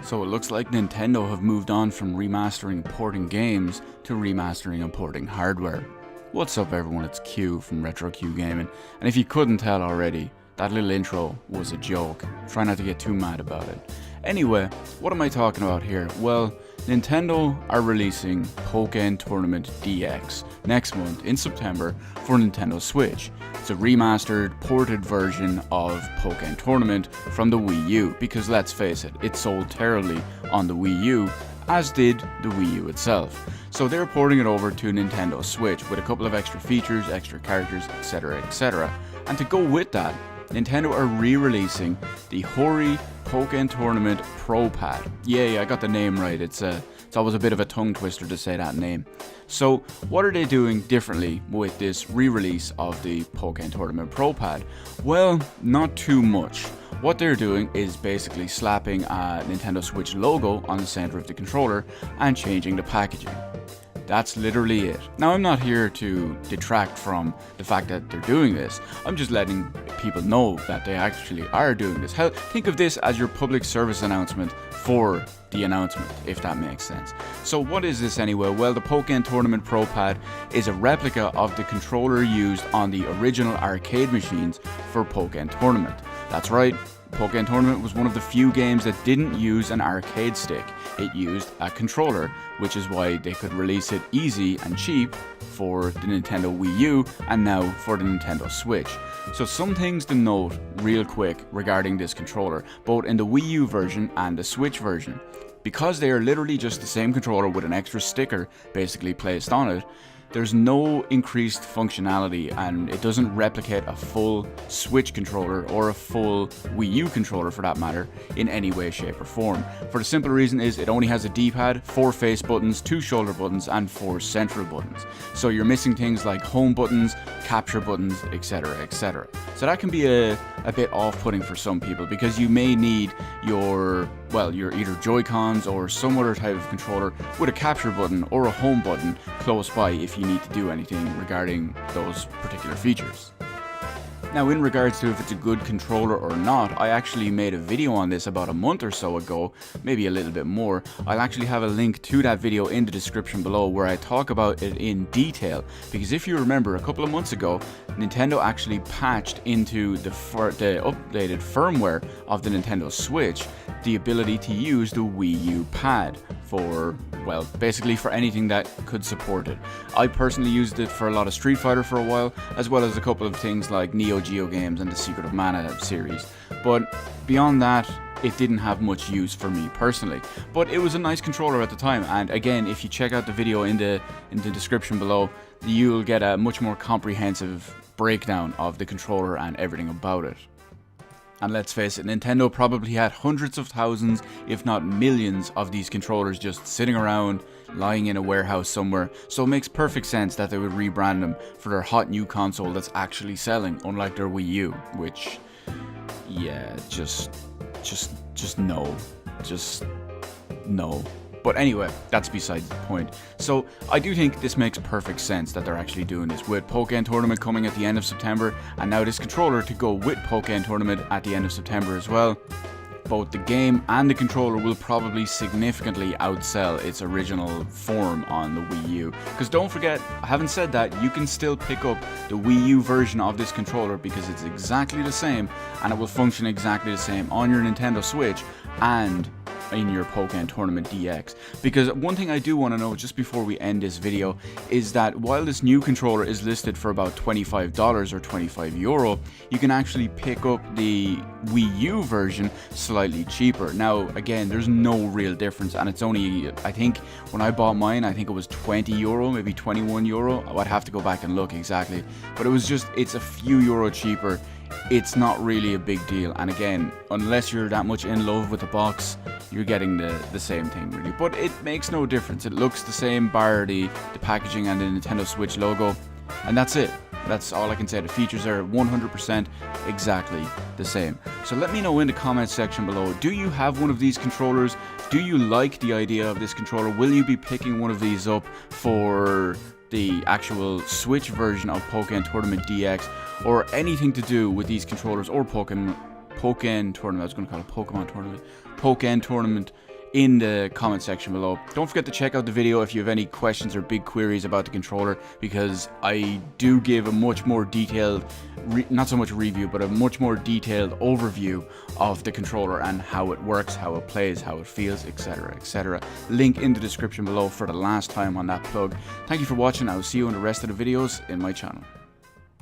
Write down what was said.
So it looks like Nintendo have moved on from remastering porting games to remastering and porting hardware. What's up everyone, it's Q from Retro Q Gaming, and if you couldn't tell already, that little intro was a joke. Try not to get too mad about it. Anyway, what am I talking about here? Well, Nintendo are releasing Pokken Tournament DX next month in September for Nintendo Switch. It's a remastered, ported version of Pokken Tournament from the Wii U, because let's face it, it sold terribly on the Wii U, as did the Wii U itself. So they're porting it over to Nintendo Switch with a couple of extra features, extra characters, etc, etc. And to go with that, Nintendo are re-releasing the Hori Pokken Tournament Pro Pad. Yay, I got the name right. It's always a bit of a tongue twister to say that name. So what are they doing differently with this re-release of the Pokken Tournament Pro Pad? Well, not too much. What they're doing is basically slapping a Nintendo Switch logo on the center of the controller and changing the packaging. That's literally it. Now, I'm not here to detract from the fact that they're doing this. I'm just letting people know that they actually are doing this. Think of this as your public service announcement for the announcement, if that makes sense. So what is this anyway? Well, the Pokken Tournament Pro Pad is a replica of the controller used on the original arcade machines for Pokken Tournament. That's right. Pokken Tournament was one of the few games that didn't use an arcade stick. It used a controller, which is why they could release it easy and cheap for the Nintendo Wii U and now for the Nintendo Switch. So some things to note real quick regarding this controller, both in the Wii U version and the Switch version. Because they are literally just the same controller with an extra sticker basically placed on it, there's no increased functionality, and it doesn't replicate a full Switch controller or a full Wii U controller for that matter in any way, shape or form. For the simple reason is it only has a D-pad, 4 face buttons, 2 shoulder buttons and 4 central buttons. So you're missing things like home buttons, capture buttons, etc, etc. So that can be a bit off-putting for some people, because you may need your either joycons or some other type of controller with a capture button or a home button close by if you need to do anything regarding those particular features. Now, in regards to if it's a good controller or not, I actually made a video on this about a month or so ago, maybe a little bit more. I'll actually have a link to that video in the description below where I talk about it in detail, because if you remember, a couple of months ago, Nintendo actually patched into the updated firmware of the Nintendo Switch the ability to use the Wii U pad for, well, basically for anything that could support it. I personally used it for a lot of Street Fighter for a while, as well as a couple of things like Neo Geo games and the Secret of Mana series. But beyond that, it didn't have much use for me personally. But it was a nice controller at the time, and again, if you check out the video in the description below, you'll get a much more comprehensive breakdown of the controller and everything about it. And let's face it, Nintendo probably had hundreds of thousands, if not millions, of these controllers just sitting around, lying in a warehouse somewhere, so it makes perfect sense that they would rebrand them for their hot new console that's actually selling, unlike their Wii U, which, yeah, just no. But anyway, that's besides the point. So I do think this makes perfect sense that they're actually doing this, with Pokken Tournament coming at the end of September, and now this controller to go with Pokken Tournament at the end of September as well. Both the game and the controller will probably significantly outsell its original form on the Wii U. Because don't forget, I haven't said that, you can still pick up the Wii U version of this controller because it's exactly the same, and it will function exactly the same on your Nintendo Switch and in your Pokken Tournament DX. Because one thing I do want to know just before we end this video is that while this new controller is listed for about $25 or €25, you can actually pick up the Wii U version slightly cheaper. Now again, there's no real difference, and it's only, I think when I bought mine, I think it was €20, maybe €21. I'd have to go back and look exactly, but it's a few euro cheaper. It's not really a big deal, and again, unless you're that much in love with the box, you're getting the same thing really. But it makes no difference, it looks the same bar the packaging and the Nintendo Switch logo, and that's it. That's all I can say. The features are 100% exactly the same. So let me know in the comments section below, do you have one of these controllers? Do you like the idea of this controller? Will you be picking one of these up for the actual Switch version of Pokken Tournament DX, or anything to do with these controllers or Pokken Tournament? I was going to call it Pokemon Tournament. Pokken Tournament in the comment section below. Don't forget to check out the video if you have any questions or big queries about the controller, because I do give a much more detailed, not so much review, but a much more detailed overview of the controller and how it works, how it plays, how it feels, etc, etc. Link in the description below for the last time on that plug. Thank you for watching. I will see you in the rest of the videos in my channel.